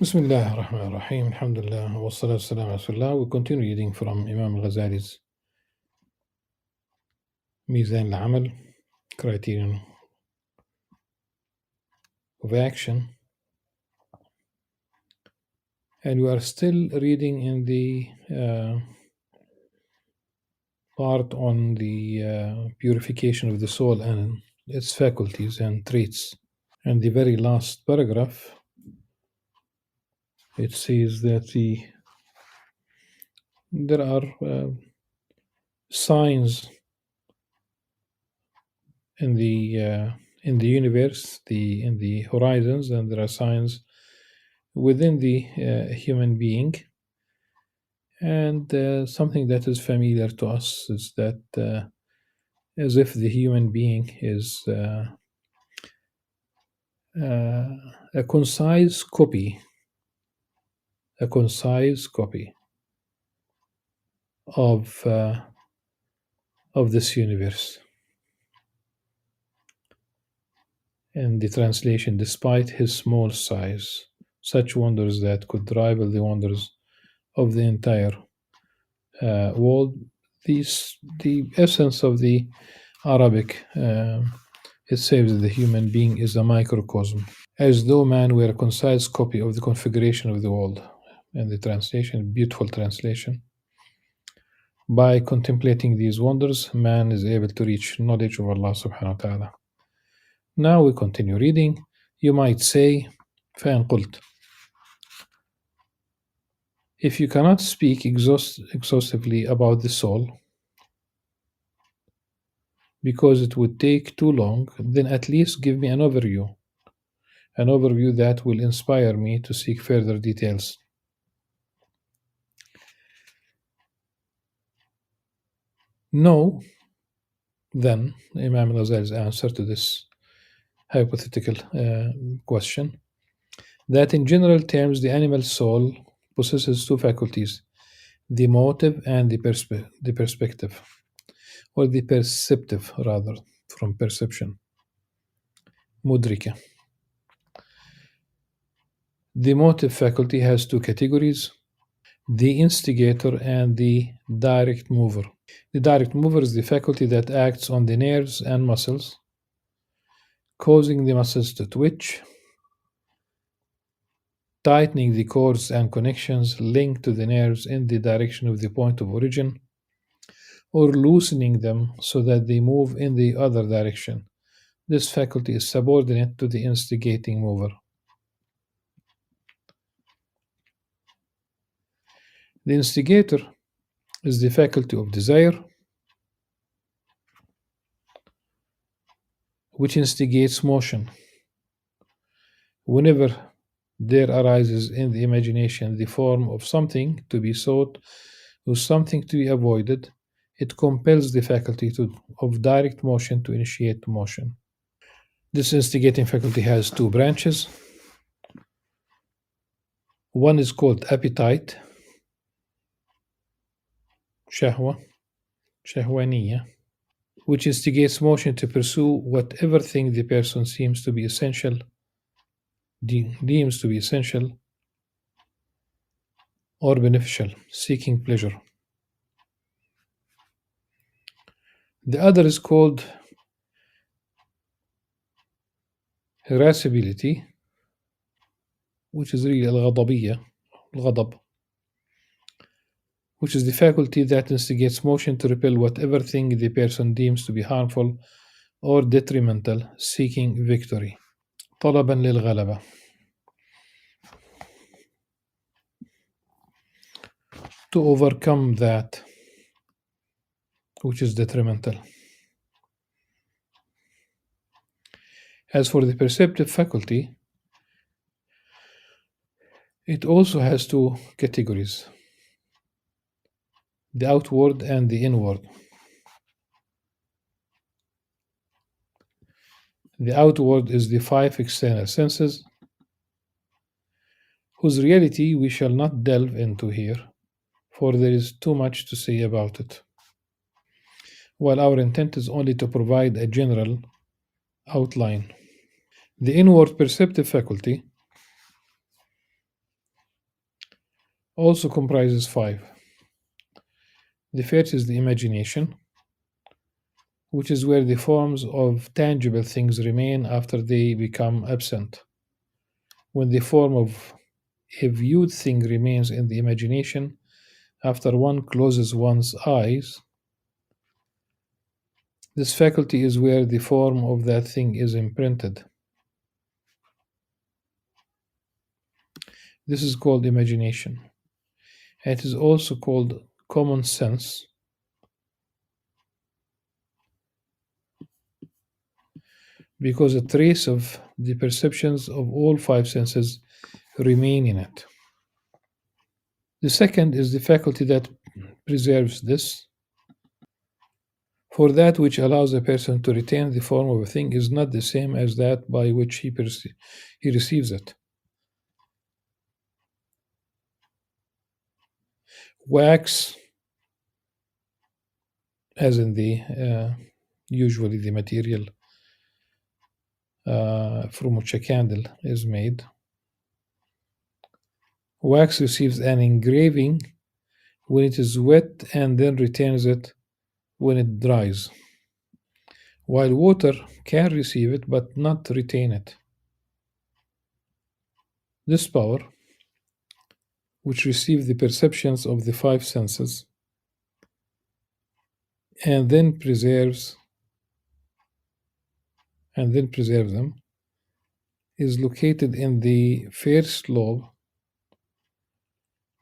Bismillah ar-Rahman ar-Rahim. Alhamdulillah. Wa salatu salam ala Rasulullah. We continue reading from Imam Al-Ghazali's Mizan al-Amal, Criterion of Action. And we are still reading in the part on the purification of the soul and its faculties and traits. And the very last paragraph, it says that there are signs in the universe, in the horizons, and there are signs within the human being. And something that is familiar to us is that as if the human being is a concise copy of this universe. And the translation, despite his small size, such wonders that could rival the wonders of the entire world. The essence of the Arabic, it says that the human being is a microcosm, as though man were a concise copy of the configuration of the world. And the translation, beautiful translation. By contemplating these wonders, man is able to reach knowledge of Allah subhanahu wa ta'ala. Now we continue reading. You might say, فَإِنْ قُلْتُ, if you cannot speak exhaustively about the soul, because it would take too long, then at least give me an overview that will inspire me to seek further details. No, then, Imam Al-Ghazali's answer to this hypothetical question, that in general terms the animal soul possesses two faculties, the motive and the perspective, or the perceptive rather, from perception, mudrika. The motive faculty has two categories, the instigator and the direct mover. The direct mover is the faculty that acts on the nerves and muscles, causing the muscles to twitch, tightening the cords and connections linked to the nerves in the direction of the point of origin, or loosening them so that they move in the other direction. This faculty is subordinate to the instigating mover. The instigator is the faculty of desire, which instigates motion. Whenever there arises in the imagination the form of something to be sought or something to be avoided, it compels the faculty of direct motion to initiate motion. This instigating faculty has two branches. One is called appetite, shahwaniya, which instigates motion to pursue whatever thing the person deems to be essential or beneficial, seeking pleasure. The other is called irascibility, which is really al-ghadab, which is the faculty that instigates motion to repel whatever thing the person deems to be harmful or detrimental, seeking victory. طلبا للغلبة. To overcome that which is detrimental. As for the perceptive faculty, it also has two categories, the outward and the inward. The outward is the five external senses, whose reality we shall not delve into here, for there is too much to say about it, while our intent is only to provide a general outline. The inward perceptive faculty also comprises five. The first is the imagination, which is where the forms of tangible things remain after they become absent. When the form of a viewed thing remains in the imagination after one closes one's eyes, this faculty is where the form of that thing is imprinted. This is called imagination. It is also called common sense because a trace of the perceptions of all five senses remain in it. The second is the faculty that preserves this. For that which allows a person to retain the form of a thing is not the same as that by which he receives it. Wax, as in the usually the material from which a candle is made, wax receives an engraving when it is wet and then retains it when it dries, while water can receive it but not retain it. This power, which receives the perceptions of the five senses and then preserves them, is located in the first lobe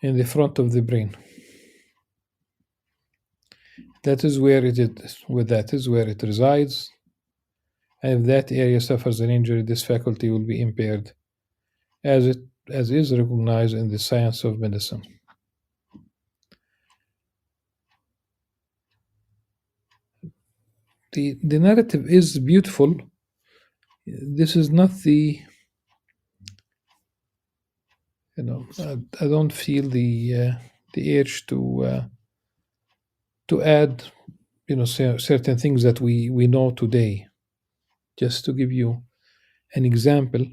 in the front of the brain. That is where it resides, and if that area suffers an injury, this faculty will be impaired, as is recognized in the science of medicine. The narrative is beautiful. This is not the I don't feel the urge to add certain things that we know today. Just to give you an example,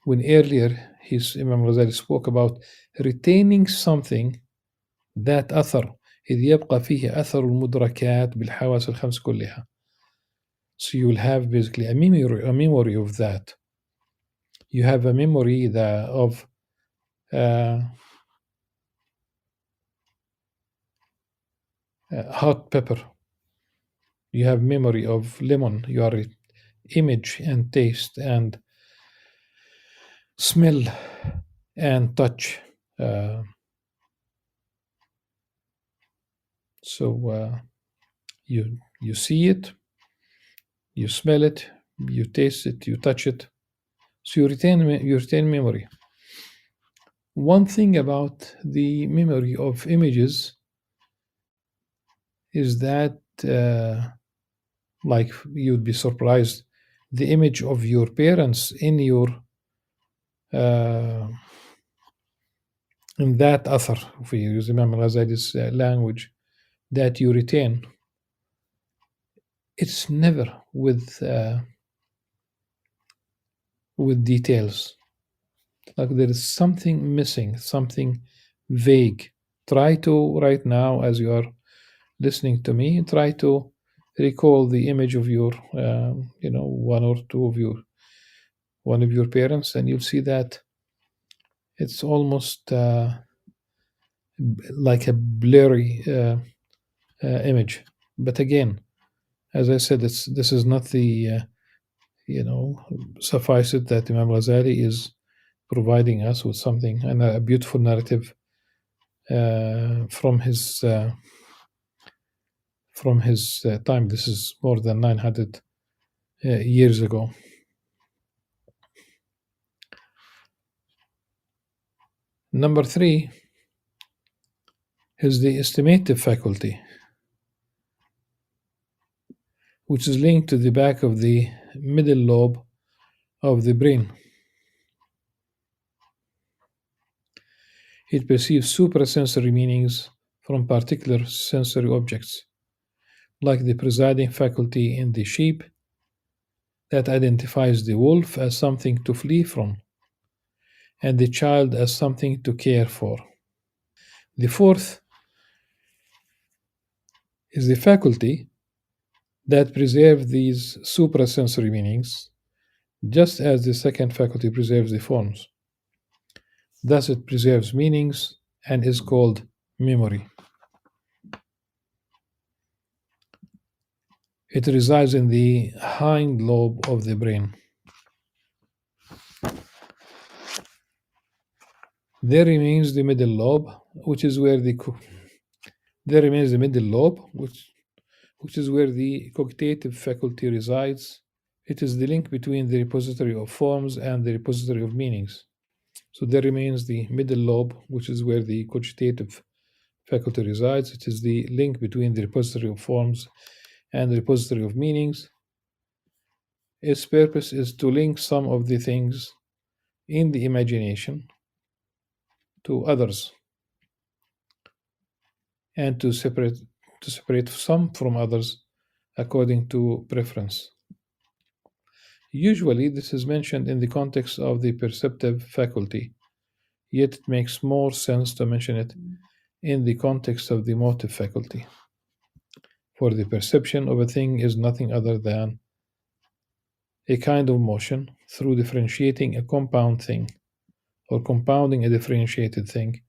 when earlier Imam Ghazali spoke about retaining something that أثر إذ يبقى فيه أثر المدركات بالحواس الخمس كلها. So you will have basically a memory of that. You have a memory of hot pepper. You have memory of lemon. You are image and taste and smell and touch. So you see it, you smell it, you taste it, you touch it. So you retain memory. One thing about the memory of images is that, like you'd be surprised, the image of your parents in that athar, if we use Imam Al-Ghazali's language, that you retain, it's never with details. Like there is something missing, something vague. Try to, right now, as you are listening to me, try to recall the image of your, one or two of one of your parents, and you'll see that it's almost like a blurry image. But again, as I said, this is not the suffice it that Imam Ghazali is providing us with something and a beautiful narrative from his time. This is more than 900 years ago. Number 3 is the estimative faculty, which is linked to the back of the middle lobe of the brain. It perceives suprasensory meanings from particular sensory objects, like the presiding faculty in the sheep that identifies the wolf as something to flee from, and the child as something to care for. The fourth is the faculty that preserves these suprasensory meanings, just as the second faculty preserves the forms. Thus, it preserves meanings and is called memory. It resides in the hind lobe of the brain. There remains the middle lobe, which is where the there remains the middle lobe, which is where the cognitive faculty resides. It is the link between the repository of forms and the repository of meanings. So there remains the middle lobe, which is where the cogitative faculty resides. It is the link between the repository of forms and the repository of meanings. Its purpose is to link some of the things in the imagination to others and to separate some from others according to preference. Usually, this is mentioned in the context of the perceptive faculty, yet it makes more sense to mention it in the context of the motive faculty. For the perception of a thing is nothing other than a kind of motion through differentiating a compound thing or compounding a differentiated thing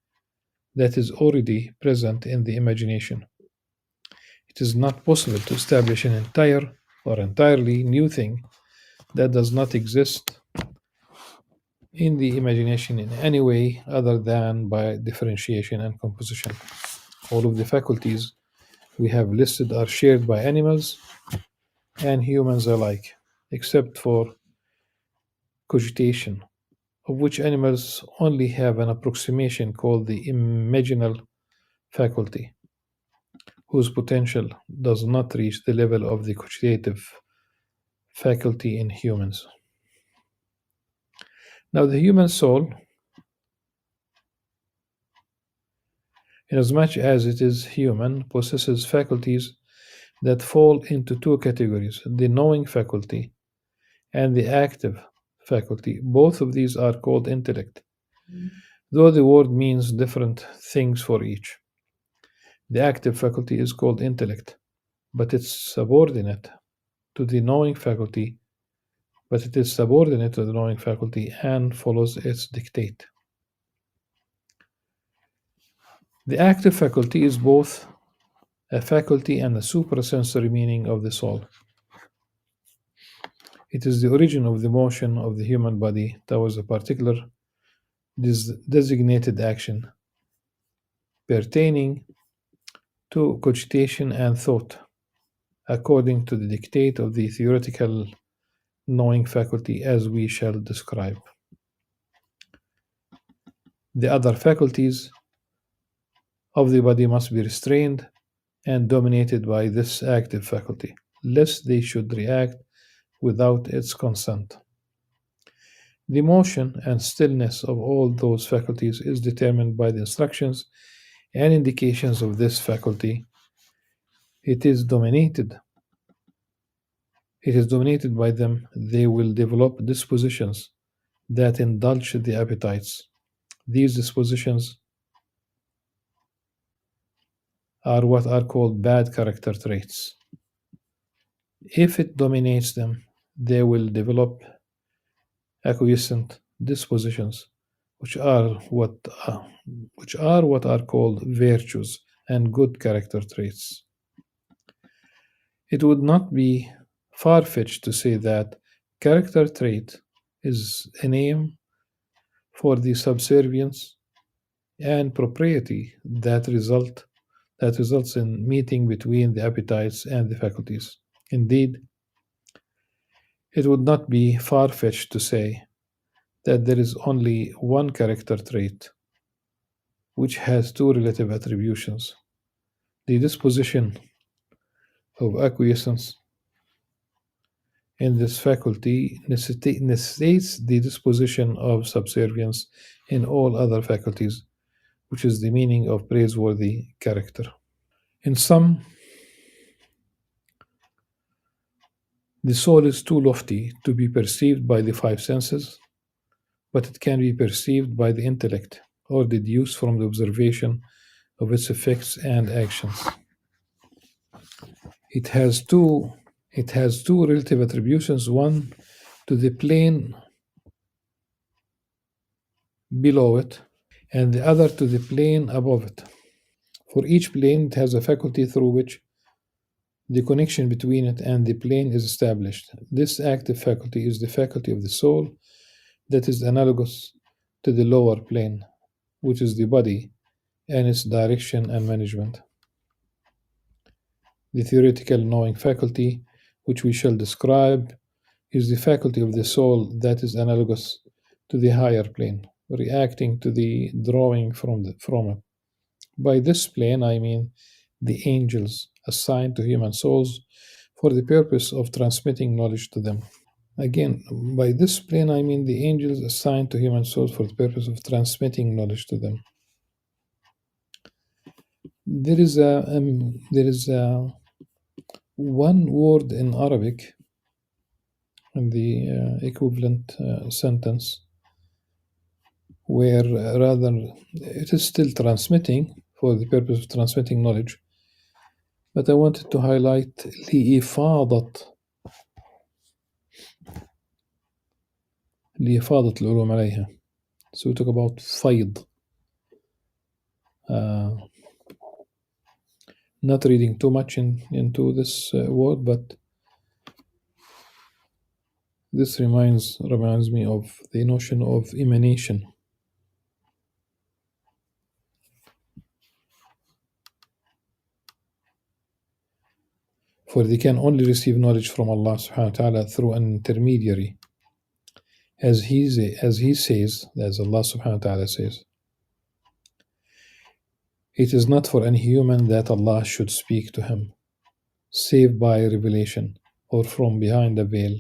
that is already present in the imagination. It is not possible to establish an entire or entirely new thing that does not exist in the imagination in any way other than by differentiation and composition. All of the faculties we have listed are shared by animals and humans alike, except for cogitation, of which animals only have an approximation called the imaginal faculty, whose potential does not reach the level of the cogitative faculty in humans. Now, the human soul, inasmuch as it is human, possesses faculties that fall into two categories: the knowing faculty and the active faculty. Both of these are called intellect, though the word means different things for each. The active faculty is called intellect, but it's subordinate to the knowing faculty, but it is subordinate to the knowing faculty and follows its dictate. The active faculty is both a faculty and a suprasensory meaning of the soul. It is the origin of the motion of the human body towards a particular designated action pertaining to cogitation and thought, according to the dictate of the theoretical knowing faculty, as we shall describe. The other faculties of the body must be restrained and dominated by this active faculty, lest they should react without its consent. The motion and stillness of all those faculties is determined by the instructions and indications of this faculty. It is dominated. It is dominated by them. They will develop dispositions that indulge the appetites. These dispositions are what are called bad character traits. If it dominates them, they will develop acquiescent dispositions, which are what are called virtues and good character traits. It would not be far-fetched to say that character trait is a name for the subservience and propriety that results in meeting between the appetites and the faculties. Indeed, it would not be far-fetched to say that there is only one character trait which has two relative attributions: the disposition of acquiescence in this faculty necessitates the disposition of subservience in all other faculties, which is the meaning of praiseworthy character. In sum, the soul is too lofty to be perceived by the five senses, but it can be perceived by the intellect or deduced from the observation of its effects and actions. It has two relative attributions, one to the plane below it and the other to the plane above it. For each plane, it has a faculty through which the connection between it and the plane is established. This active faculty is the faculty of the soul that is analogous to the lower plane, which is the body and its direction and management. The theoretical knowing faculty, which we shall describe, is the faculty of the soul that is analogous to the higher plane, reacting to the drawing from it. By this plane, I mean the angels assigned to human souls for the purpose of transmitting knowledge to them. Again, by this plane, I mean the angels assigned to human souls for the purpose of transmitting knowledge to them. There is one word in Arabic in the equivalent sentence where rather it is still transmitting for the purpose of transmitting knowledge, but I wanted to highlight لإفاضة العلوم عليها. So we talk about فيض. Not reading too much into this word, but this reminds me of the notion of emanation. For they can only receive knowledge from Allah subhanahu wa ta'ala through an intermediary. As he says, as Allah subhanahu wa ta'ala says, it is not for any human that Allah should speak to him, save by revelation, or from behind a veil,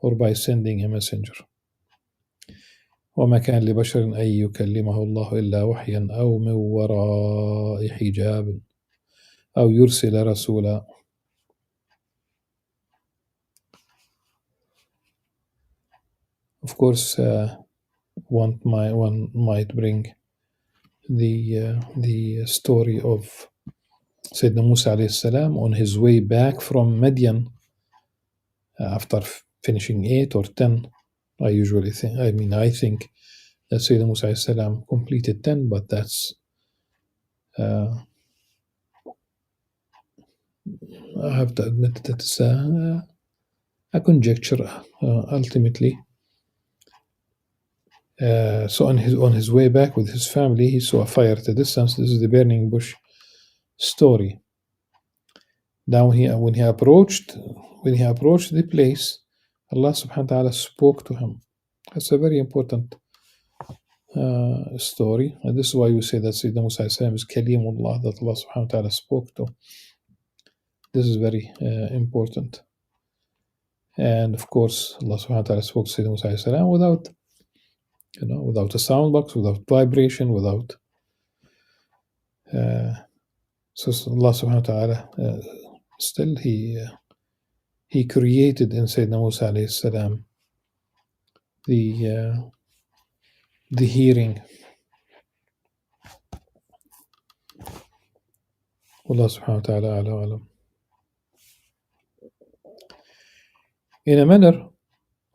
or by sending a messenger. وما كان لبشر أن يكلمه الله إلا وحيا أو من وراء حجاب أو يرسل رسولا. Of course, one might bring the story of Sayyidina Musa alayhi salam on his way back from Madian after finishing 8 or 10. I think that Sayyidina Musa alayhi salam completed 10, but that's I have to admit that it's a conjecture ultimately. So on his way back with his family, he saw a fire at a distance. This is the burning bush story. Now when he approached the place, Allah subhanahu wa ta'ala spoke to him. That's a very important story, and this is why we say that Sayyidina Musa is Kalimullah, that Allah subhanahu wa ta'ala spoke to. This is very important. And of course, Allah subhanahu wa ta'ala spoke to Sayyidina Musa without a sound box, without vibration, without so Allah subhanahu wa ta'ala still he created in Sayyidina Musa alayhi salam the hearing. Allah subhanahu wa ta'ala ala alam. In a manner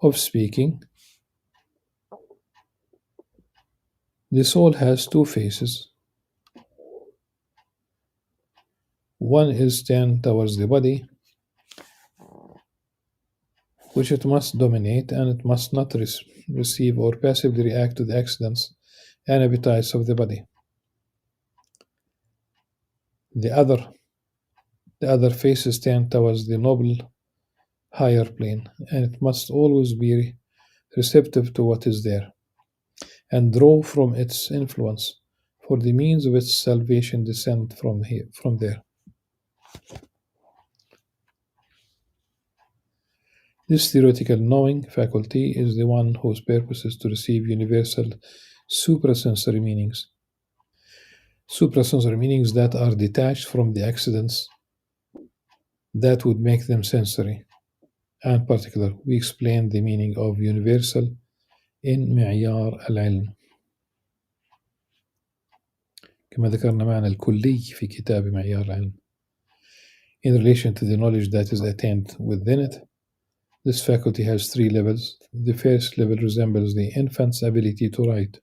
of speaking, the soul has two faces. One is turned towards the body, which it must dominate, and it must not receive or passively react to the accidents and appetites of the body. The other face is turned towards the noble higher plane, and it must always be receptive to what is there, and draw from its influence, for the means of its salvation descend from there. This theoretical knowing faculty is the one whose purpose is to receive universal suprasensory meanings. Suprasensory meanings that are detached from the accidents that would make them sensory. And in particular, we explain the meaning of universal in معيار العلم، كما ذكرنا معنى الكلي في كتاب معيار العلم. In relation to the knowledge that is attained within it, this faculty has three levels. The first level resembles the infant's ability to write.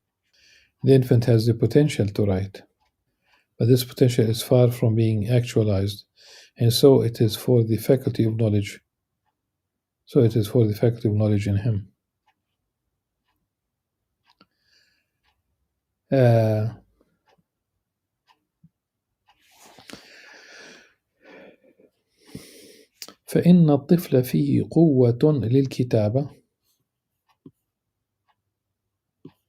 The infant has the potential to write, but this potential is far from being actualized, and so it is for the faculty of knowledge. So it is for the faculty of knowledge in him. فإن الطفل فيه قوة للكتابة.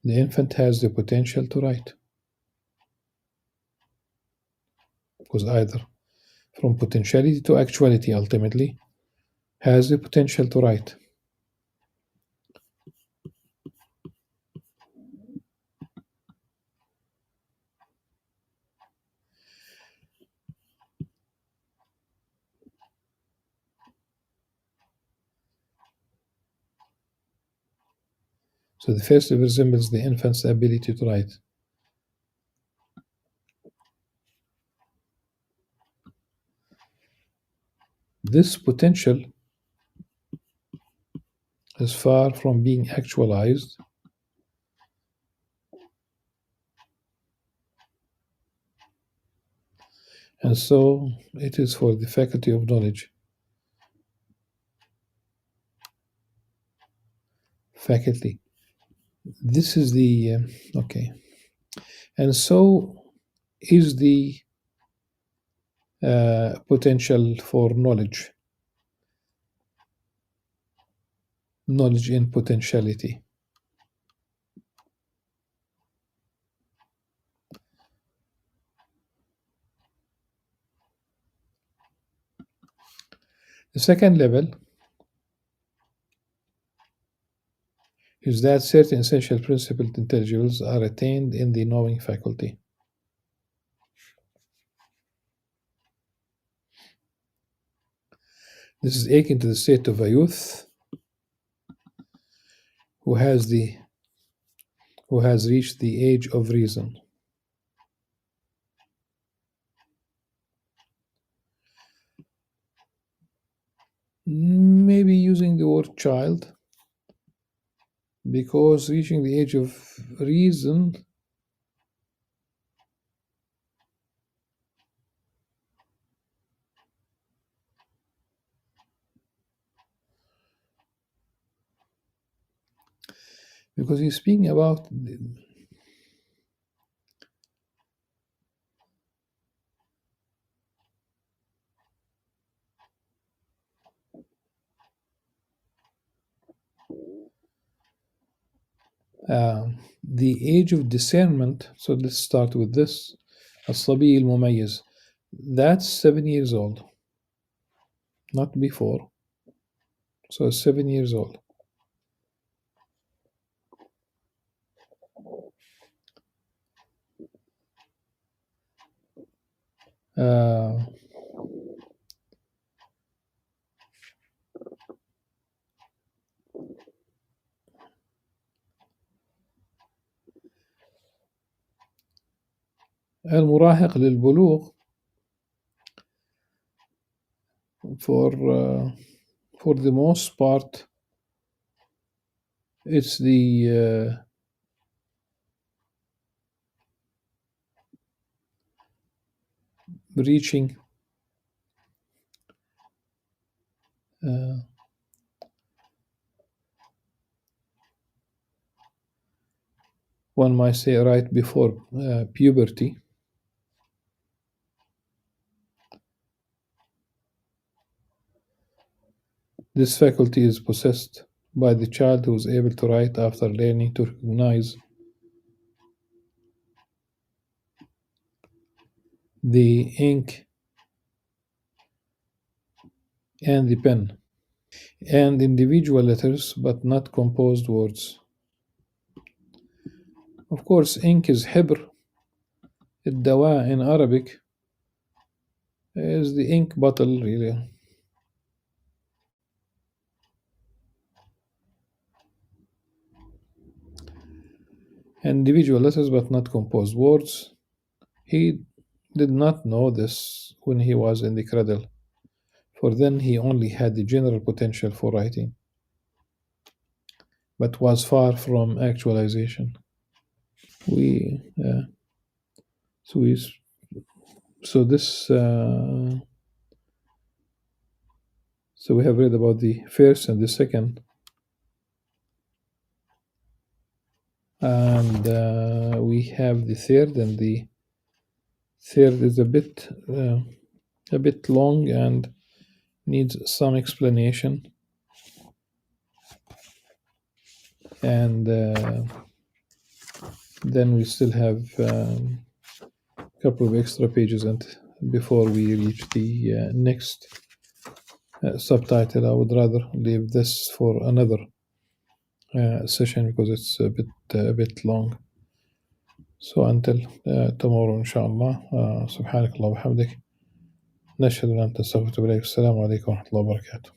The infant has the potential to write. Because either from potentiality to actuality ultimately has the potential to write. So the first resembles the infant's ability to write. This potential is far from being actualized, and so it is for the faculty of knowledge. Faculty. This is the okay. And so is the potential for knowledge. Knowledge in potentiality. The second level is that certain essential principled intelligibles are attained in the knowing faculty. This is akin to the state of a youth who has reached the age of reason. Maybe using the word child, because reaching the age of reason because he's speaking about the age of discernment. So let's start with this. الصبي المميز. That's 7 years old, not before. So 7 years old. المراهق للبلوغ for the most part it's the reaching one might say right before puberty. This faculty is possessed by the child who is able to write after learning to recognize the ink and the pen and individual letters but not composed words. Of course, ink is حبر. الدواء in Arabic is the ink bottle, really. Individual letters but not composed words. He did not know this when he was in the cradle, for then he only had the general potential for writing, but was far from actualization. We so we so this so we have read about the first and the second, and we have the third, and the third is a bit long and needs some explanation, and then we still have a couple of extra pages and before we reach the next subtitle. I would rather leave this for another session because it's a bit long. So until tomorrow inshallah. سبحانك اللهم وبحمدك نشهد أن لا إله إلا أنت نستغفرك ونتوب إليك. السلام عليكم ورحمة الله وبركاته.